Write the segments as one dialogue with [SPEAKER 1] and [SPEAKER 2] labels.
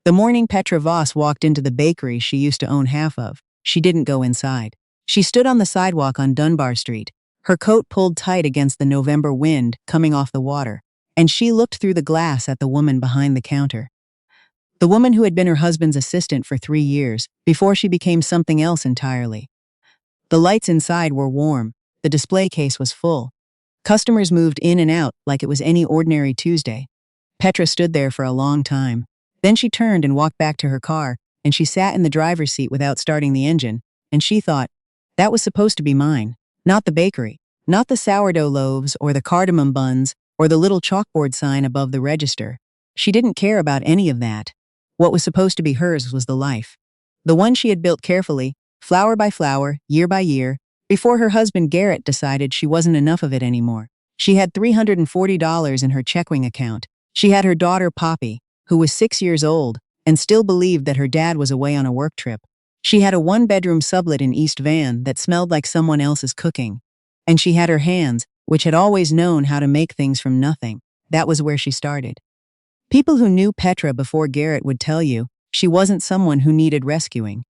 [SPEAKER 1] The morning Petra Voss walked into the bakery she used to own half of, she didn't go inside. She stood on the sidewalk on Dunbar Street, her coat pulled tight against the November wind coming off the water, and she looked through the glass at the woman behind the counter. The woman who had been her husband's assistant for 3 years, before she became something else entirely. The lights inside were warm, the display case was full. Customers moved in and out like it was any ordinary Tuesday. Petra stood there for a long time. Then she turned and walked back to her car, and she sat in the driver's seat without starting the engine, and she thought, that was supposed to be mine, not the bakery, not the sourdough loaves or the cardamom buns or the little chalkboard sign above the register. She didn't care about any of that. What was supposed to be hers was the life. The one she had built carefully, flower by flower, year by year, before her husband Garrett decided she wasn't enough of it anymore. She had $340 in her checking account. She had her daughter Poppy, who was 6 years old, and still believed that her dad was away on a work trip. She had a one-bedroom sublet in East Van that smelled like someone else's cooking. And she had her hands, which had always known how to make things from nothing. That was where she started. People who knew Petra before Garrett would tell you she wasn't someone who needed rescuing.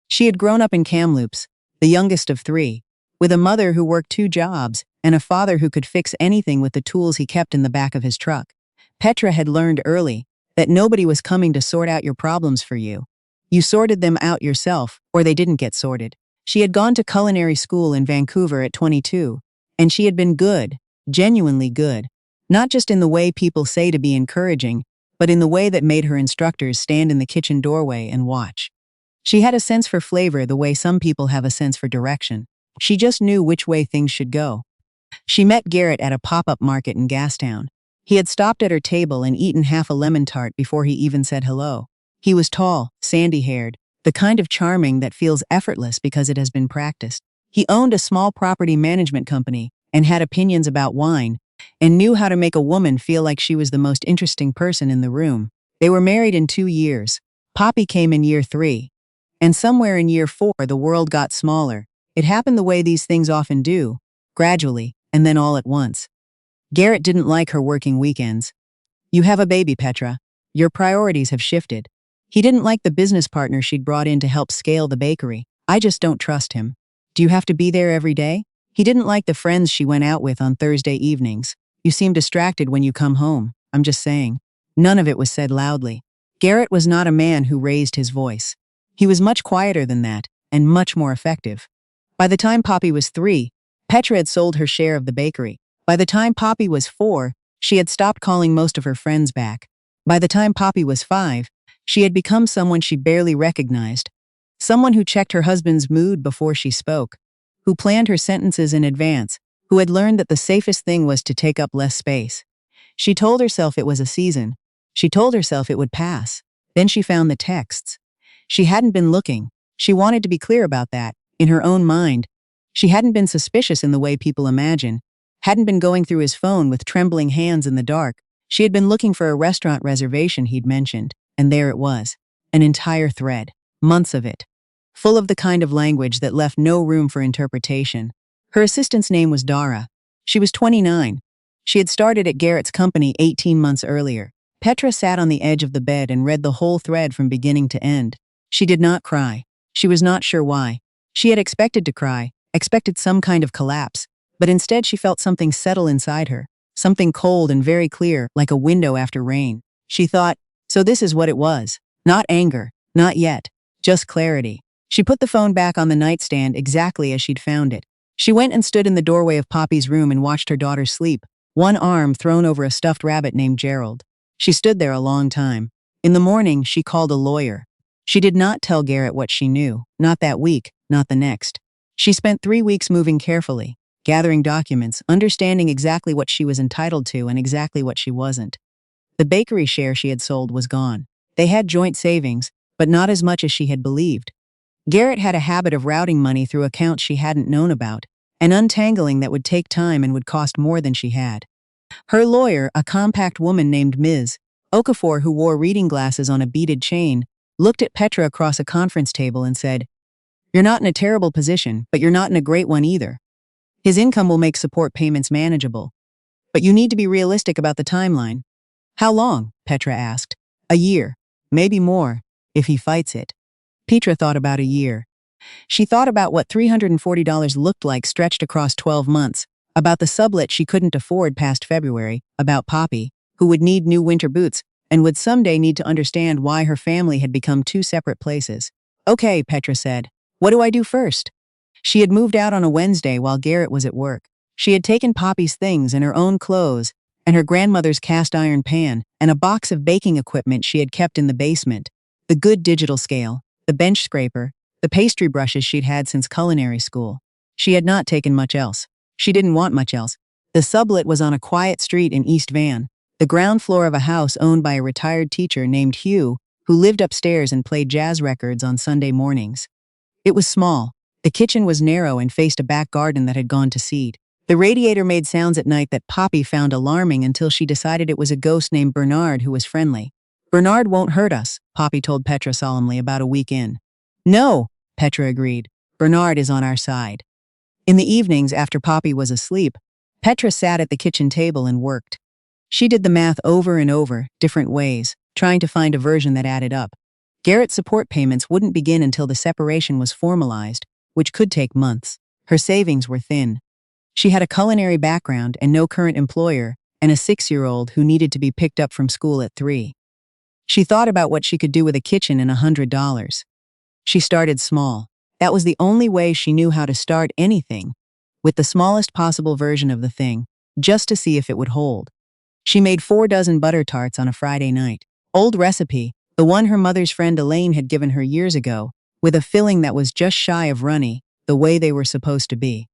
[SPEAKER 1] She had grown up in Kamloops, the youngest of 3, with a mother who worked 2 jobs and a father who could fix anything with the tools he kept in the back of his truck. Petra had learned early that nobody was coming to sort out your problems for you. You sorted them out yourself, or they didn't get sorted. She had gone to culinary school in Vancouver at 22, and she had been good, genuinely good, not just in the way people say to be encouraging, but in the way that made her instructors stand in the kitchen doorway and watch. She had a sense for flavor the way some people have a sense for direction. She just knew which way things should go. She met Garrett at a pop-up market in Gastown. He had stopped at her table and eaten half a lemon tart before he even said hello. He was tall, sandy-haired, the kind of charming that feels effortless because it has been practiced. He owned a small property management company and had opinions about wine and knew how to make a woman feel like she was the most interesting person in the room. They were married in 2 years. Poppy came in year 3. And somewhere in year 4 the world got smaller. It happened the way these things often do, gradually, and then all at once. Garrett didn't like her working weekends. You have a baby, Petra. Your priorities have shifted. He didn't like the business partner she'd brought in to help scale the bakery. I just don't trust him. Do you have to be there every day? He didn't like the friends she went out with on Thursday evenings. You seem distracted when you come home. I'm just saying. None of it was said loudly. Garrett was not a man who raised his voice. He was much quieter than that, and much more effective. By the time Poppy was 3, Petra had sold her share of the bakery. By the time Poppy was 4, she had stopped calling most of her friends back. By the time Poppy was 5, she had become someone she barely recognized. Someone who checked her husband's mood before she spoke, who planned her sentences in advance, who had learned that the safest thing was to take up less space. She told herself it was a season. She told herself it would pass. Then she found the texts. She hadn't been looking. She wanted to be clear about that, in her own mind. She hadn't been suspicious in the way people imagine, hadn't been going through his phone with trembling hands in the dark. She had been looking for a restaurant reservation he'd mentioned, and there it was. An entire thread. Months of it. Full of the kind of language that left no room for interpretation. Her assistant's name was Dara. She was 29. She had started at Garrett's company 18 months earlier. Petra sat on the edge of the bed and read the whole thread from beginning to end. She did not cry. She was not sure why. She had expected to cry, expected some kind of collapse, but instead she felt something settle inside her, something cold and very clear, like a window after rain. She thought, so this is what it was. Not anger, not yet, just clarity. She put the phone back on the nightstand exactly as she'd found it. She went and stood in the doorway of Poppy's room and watched her daughter sleep, one arm thrown over a stuffed rabbit named Gerald. She stood there a long time. In the morning, she called a lawyer. She did not tell Garrett what she knew, not that week, not the next. She spent 3 weeks moving carefully, gathering documents, understanding exactly what she was entitled to and exactly what she wasn't. The bakery share she had sold was gone. They had joint savings, but not as much as she had believed. Garrett had a habit of routing money through accounts she hadn't known about, an untangling that would take time and would cost more than she had. Her lawyer, a compact woman named Ms. Okafor who wore reading glasses on a beaded chain, looked at Petra across a conference table and said, "You're not in a terrible position, but you're not in a great one either. His income will make support payments manageable. But you need to be realistic about the timeline." "How long?" Petra asked. "A year. Maybe more, if he fights it. Petra thought about a year. She thought about what $340 looked like stretched across 12 months, about the sublet she couldn't afford past February, about Poppy, who would need new winter boots and would someday need to understand why her family had become two separate places. Okay, Petra said. What do I do first? She had moved out on a Wednesday while Garrett was at work. She had taken Poppy's things and her own clothes, and her grandmother's cast iron pan, and a box of baking equipment she had kept in the basement, the good digital scale, the bench scraper, the pastry brushes she'd had since culinary school. She had not taken much else. She didn't want much else. The sublet was on a quiet street in East Van, the ground floor of a house owned by a retired teacher named Hugh, who lived upstairs and played jazz records on Sunday mornings. It was small. The kitchen was narrow and faced a back garden that had gone to seed. The radiator made sounds at night that Poppy found alarming until she decided it was a ghost named Bernard who was friendly. Bernard won't hurt us, Poppy told Petra solemnly about a week in. No, Petra agreed. Bernard is on our side. In the evenings after Poppy was asleep, Petra sat at the kitchen table and worked. She did the math over and over, different ways, trying to find a version that added up. Garrett's support payments wouldn't begin until the separation was formalized, which could take months. Her savings were thin. She had a culinary background and no current employer, and a 6-year-old who needed to be picked up from school at 3. She thought about what she could do with a kitchen and $100. She started small. That was the only way she knew how to start anything, with the smallest possible version of the thing, just to see if it would hold. She made 4 dozen butter tarts on a Friday night. Old recipe, the one her mother's friend Elaine had given her years ago, with a filling that was just shy of runny, the way they were supposed to be.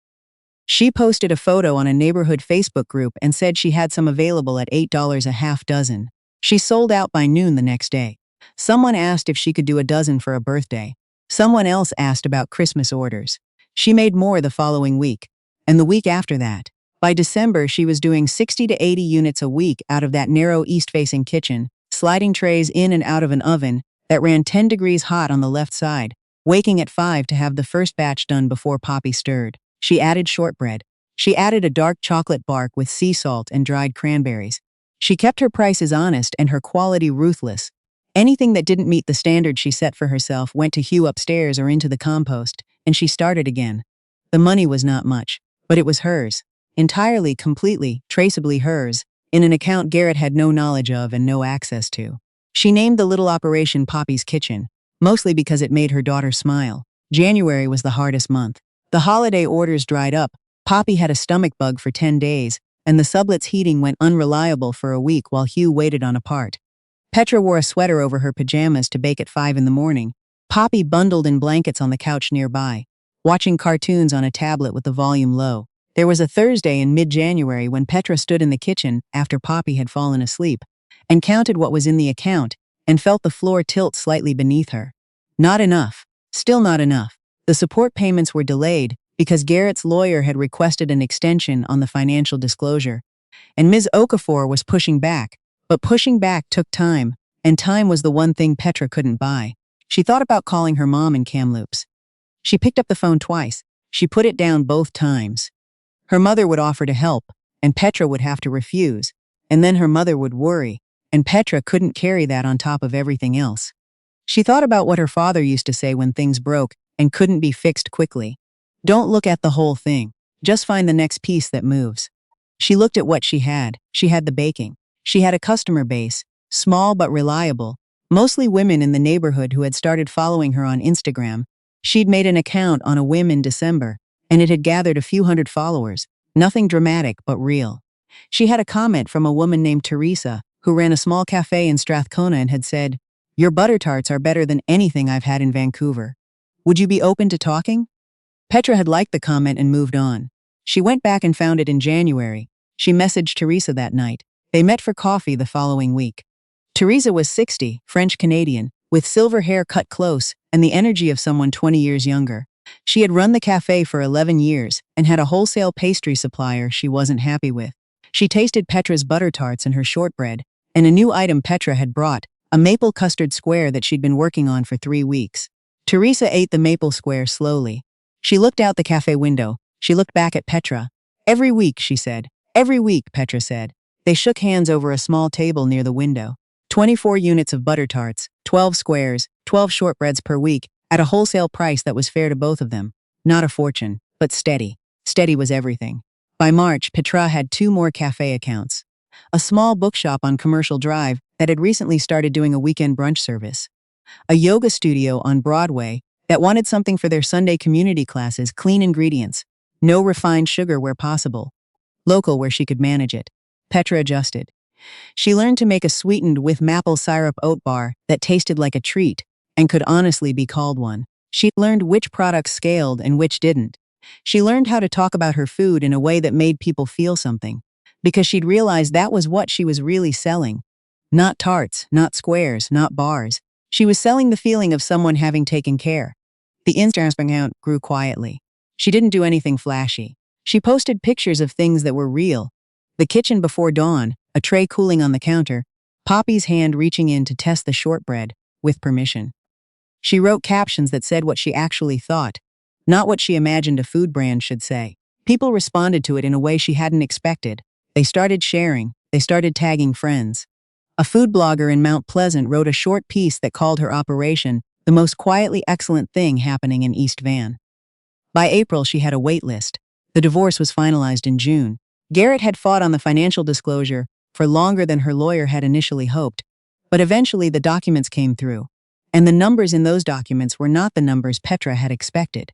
[SPEAKER 1] She posted a photo on a neighborhood Facebook group and said she had some available at $8 a half dozen. She sold out by noon the next day. Someone asked if she could do a dozen for a birthday. Someone else asked about Christmas orders. She made more the following week, and the week after that. By December, she was doing 60 to 80 units a week out of that narrow east-facing kitchen, sliding trays in and out of an oven that ran 10 degrees hot on the left side, waking at 5 to have the first batch done before Poppy stirred. She added shortbread. She added a dark chocolate bark with sea salt and dried cranberries. She kept her prices honest and her quality ruthless. Anything that didn't meet the standard she set for herself went to Hugh upstairs or into the compost, and she started again. The money was not much, but it was hers. Entirely, completely, traceably hers, in an account Garrett had no knowledge of and no access to. She named the little operation Poppy's Kitchen, mostly because it made her daughter smile. January was the hardest month. The holiday orders dried up, Poppy had a stomach bug for 10 days, and the sublet's heating went unreliable for a week while Hugh waited on a part. Petra wore a sweater over her pajamas to bake at 5 in the morning. Poppy bundled in blankets on the couch nearby, watching cartoons on a tablet with the volume low. There was a Thursday in mid-January when Petra stood in the kitchen after Poppy had fallen asleep, and counted what was in the account, and felt the floor tilt slightly beneath her. Not enough. Still not enough. The support payments were delayed because Garrett's lawyer had requested an extension on the financial disclosure, and Ms. Okafor was pushing back, but pushing back took time, and time was the one thing Petra couldn't buy. She thought about calling her mom in Kamloops. She picked up the phone twice. She put it down both times. Her mother would offer to help, and Petra would have to refuse, and then her mother would worry, and Petra couldn't carry that on top of everything else. She thought about what her father used to say when things broke and couldn't be fixed quickly. Don't look at the whole thing. Just find the next piece that moves. She looked at what she had. She had the baking. She had a customer base, small but reliable, mostly women in the neighborhood who had started following her on Instagram. She'd made an account on a whim in December, and it had gathered a few hundred followers, nothing dramatic but real. She had a comment from a woman named Teresa, who ran a small cafe in Strathcona and had said, "Your butter tarts are better than anything I've had in Vancouver. Would you be open to talking?" Petra had liked the comment and moved on. She went back and found it in January. She messaged Teresa that night. They met for coffee the following week. Teresa was 60, French-Canadian, with silver hair cut close and the energy of someone 20 years younger. She had run the cafe for 11 years and had a wholesale pastry supplier she wasn't happy with. She tasted Petra's butter tarts and her shortbread, and a new item Petra had brought, a maple custard square that she'd been working on for 3 weeks. Teresa ate the maple square slowly. She looked out the cafe window. She looked back at Petra. "Every week," she said. "Every week," Petra said. They shook hands over a small table near the window. 24 units of butter tarts, 12 squares, 12 shortbreads per week, at a wholesale price that was fair to both of them. Not a fortune, but steady. Steady was everything. By March, Petra had 2 more cafe accounts. A small bookshop on Commercial Drive that had recently started doing a weekend brunch service. A yoga studio on Broadway that wanted something for their Sunday community classes, clean ingredients, no refined sugar where possible, local where she could manage it. Petra adjusted. She learned to make a sweetened with maple syrup oat bar that tasted like a treat and could honestly be called one. She learned which products scaled and which didn't. She learned how to talk about her food in a way that made people feel something, because she'd realized that was what she was really selling. Not tarts, not squares, not bars. She was selling the feeling of someone having taken care. The Instagram account grew quietly. She didn't do anything flashy. She posted pictures of things that were real. The kitchen before dawn, a tray cooling on the counter, Poppy's hand reaching in to test the shortbread, with permission. She wrote captions that said what she actually thought, not what she imagined a food brand should say. People responded to it in a way she hadn't expected. They started sharing. They started tagging friends. A food blogger in Mount Pleasant wrote a short piece that called her operation the most quietly excellent thing happening in East Van. By April, she had a wait list. The divorce was finalized in June. Garrett had fought on the financial disclosure for longer than her lawyer had initially hoped, but eventually the documents came through, and the numbers in those documents were not the numbers Petra had expected.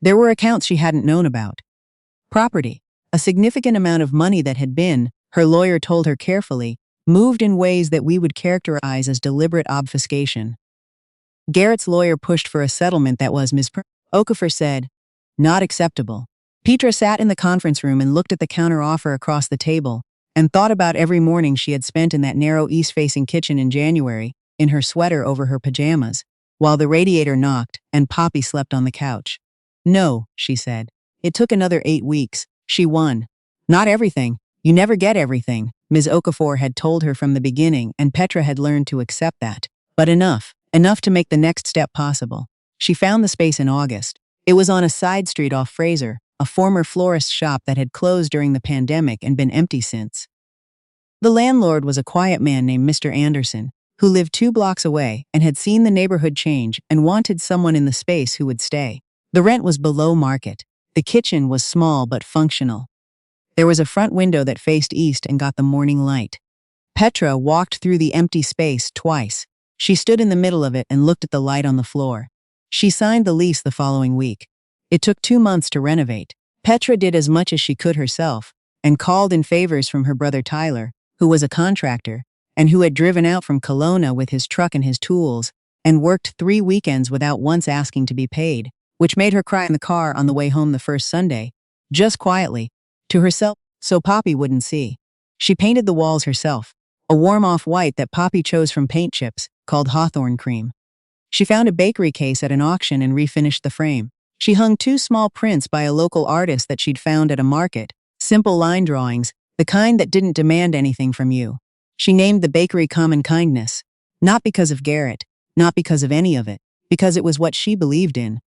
[SPEAKER 1] There were accounts she hadn't known about. Property, a significant amount of money that had been, her lawyer told her carefully, moved in ways that we would characterize as deliberate obfuscation. Garrett's lawyer pushed for a settlement that was, Ms. Okafor said, not acceptable. Petra sat in the conference room and looked at the counter offer across the table and thought about every morning she had spent in that narrow east-facing kitchen in January, in her sweater over her pajamas, while the radiator knocked and Poppy slept on the couch. No, she said. It took another 8 weeks. She won. Not everything. You never get everything, Ms. Okafor had told her from the beginning, and Petra had learned to accept that. But enough. Enough to make the next step possible. She found the space in August. It was on a side street off Fraser, a former florist shop that had closed during the pandemic and been empty since. The landlord was a quiet man named Mr. Anderson, who lived 2 blocks away and had seen the neighborhood change and wanted someone in the space who would stay. The rent was below market. The kitchen was small but functional. There was a front window that faced east and got the morning light. Petra walked through the empty space twice. She stood in the middle of it and looked at the light on the floor. She signed the lease the following week. It took 2 months to renovate. Petra did as much as she could herself and called in favors from her brother Tyler, who was a contractor and who had driven out from Kelowna with his truck and his tools and worked 3 weekends without once asking to be paid, which made her cry in the car on the way home the first Sunday, just quietly, to herself, so Poppy wouldn't see. She painted the walls herself, a warm off-white that Poppy chose from paint chips, called Hawthorne Cream. She found a bakery case at an auction and refinished the frame. She hung 2 small prints by a local artist that she'd found at a market, simple line drawings, the kind that didn't demand anything from you. She named the bakery Common Kindness, not because of Garrett, not because of any of it, because it was what she believed in.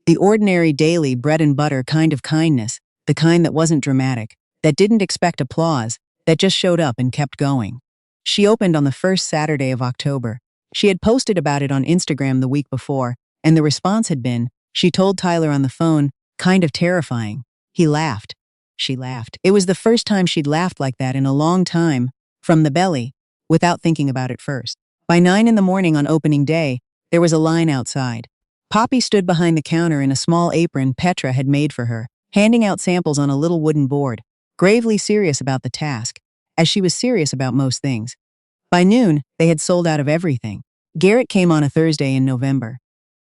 [SPEAKER 1] The ordinary daily bread and butter kind of kindness, the kind that wasn't dramatic, that didn't expect applause, that just showed up and kept going. She opened on the first Saturday of October. She had posted about it on Instagram the week before, and the response had been, she told Tyler on the phone, kind of terrifying. He laughed. She laughed. It was the first time she'd laughed like that in a long time, from the belly, without thinking about it first. By 9 in the morning on opening day, there was a line outside. Poppy stood behind the counter in a small apron Petra had made for her, handing out samples on a little wooden board, gravely serious about the task, as she was serious about most things. By noon, they had sold out of everything. Garrett came on a Thursday in November.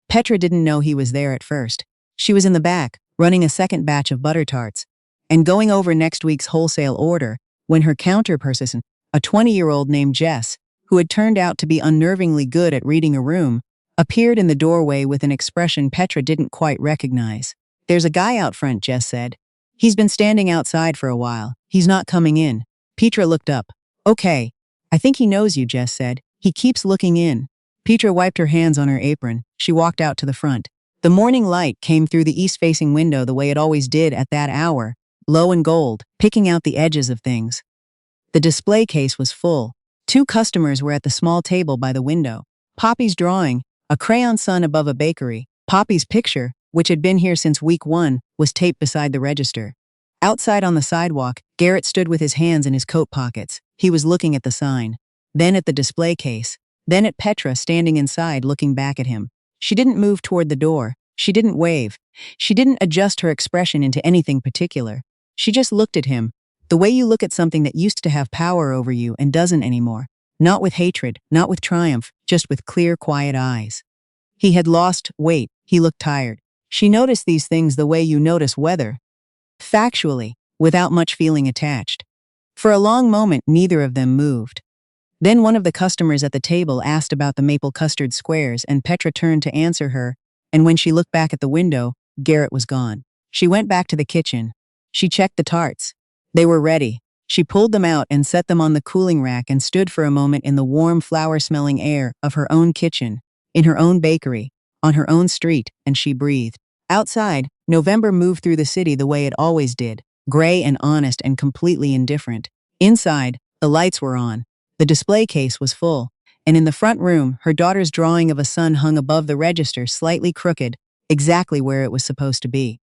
[SPEAKER 1] Petra didn't know he was there at first. She was in the back, running a second batch of butter tarts, and going over next week's wholesale order when her counterperson, a 20-year-old named Jess, who had turned out to be unnervingly good at reading a room, appeared in the doorway with an expression Petra didn't quite recognize. There's a guy out front, Jess said. He's been standing outside for a while. He's not coming in. Petra looked up. Okay. I think he knows you, Jess said. He keeps looking in. Petra wiped her hands on her apron. She walked out to the front. The morning light came through the east-facing window the way it always did at that hour, low and gold, picking out the edges of things. The display case was full. Two customers were at the small table by the window. Poppy's drawing, a crayon sun above a bakery. Poppy's picture, which had been here since week 1, was taped beside the register. Outside on the sidewalk, Garrett stood with his hands in his coat pockets. He was looking at the sign, then at the display case, then at Petra standing inside looking back at him. She didn't move toward the door. She didn't wave. She didn't adjust her expression into anything particular. She just looked at him, the way you look at something that used to have power over you and doesn't anymore. Not with hatred, not with triumph, just with clear, quiet eyes. He had lost weight. He looked tired. She noticed these things the way you notice weather. Factually, without much feeling attached. For a long moment, neither of them moved. Then one of the customers at the table asked about the maple custard squares, and Petra turned to answer her, and when she looked back at the window, Garrett was gone. She went back to the kitchen. She checked the tarts. They were ready. She pulled them out and set them on the cooling rack and stood for a moment in the warm, flower-smelling air of her own kitchen, in her own bakery, on her own street, and she breathed. Outside, November moved through the city the way it always did, gray and honest and completely indifferent. Inside, the lights were on. The display case was full, and in the front room, her daughter's drawing of a sun hung above the register, slightly crooked, exactly where it was supposed to be.